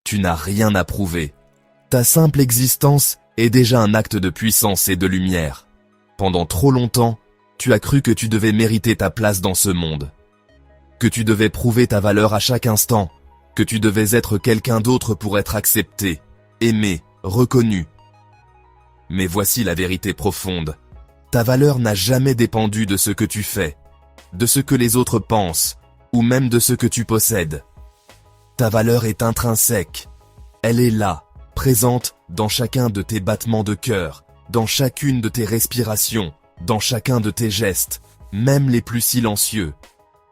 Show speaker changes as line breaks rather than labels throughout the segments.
Tu n'as rien à prouver. Ta simple existence est déjà un acte de puissance et de lumière. Pendant trop longtemps, tu as cru que tu devais mériter ta place dans ce monde. Que tu devais prouver ta valeur à chaque instant. Que tu devais être quelqu'un d'autre pour être accepté, aimé, reconnu. Mais voici la vérité profonde. Ta valeur n'a jamais dépendu de ce que tu fais, de ce que les autres pensent, ou même de ce que tu possèdes. Ta valeur est intrinsèque. Elle est là, présente dans chacun de tes battements de cœur, dans chacune de tes respirations, dans chacun de tes gestes, même les plus silencieux.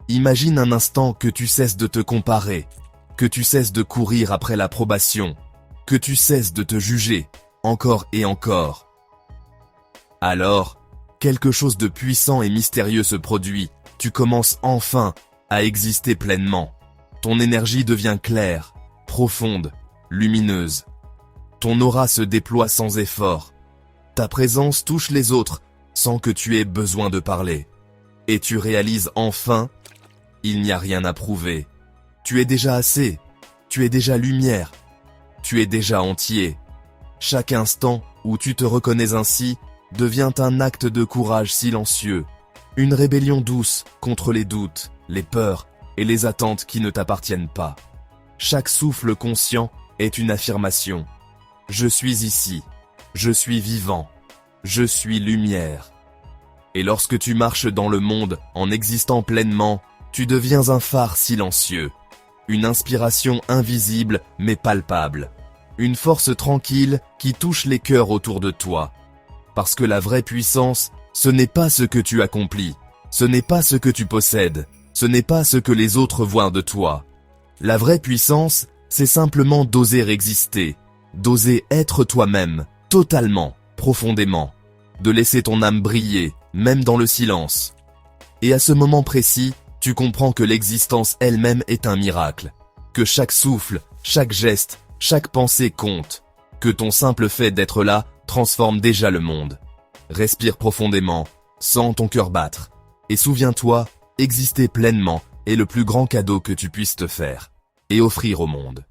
Imagine un instant que tu cesses de te comparer, que tu cesses de courir après l'approbation, que tu cesses de te juger, encore et encore. Alors, quelque chose de puissant et mystérieux se produit, tu commences enfin à exister pleinement. Ton énergie devient claire, profonde, lumineuse. Ton aura se déploie sans effort. Ta présence touche les autres sans que tu aies besoin de parler. Et tu réalises enfin, il n'y a rien à prouver. Tu es déjà assez, tu es déjà lumière, tu es déjà entier. Chaque instant où tu te reconnais ainsi devient un acte de courage silencieux, une rébellion douce contre les doutes, les peurs et les attentes qui ne t'appartiennent pas. Chaque souffle conscient est une affirmation. Je suis ici, je suis vivant, je suis lumière. Et lorsque tu marches dans le monde en existant pleinement, tu deviens un phare silencieux. Une inspiration invisible mais palpable. Une force tranquille qui touche les cœurs autour de toi. Parce que la vraie puissance, ce n'est pas ce que tu accomplis, ce n'est pas ce que tu possèdes, ce n'est pas ce que les autres voient de toi. La vraie puissance, c'est simplement d'oser exister, d'oser être toi-même, totalement, profondément, de laisser ton âme briller, même dans le silence. Et à ce moment précis, tu comprends que l'existence elle-même est un miracle, que chaque souffle, chaque geste, chaque pensée compte, que ton simple fait d'être là transforme déjà le monde. Respire profondément, sens ton cœur battre, et souviens-toi, exister pleinement est le plus grand cadeau que tu puisses te faire et offrir au monde.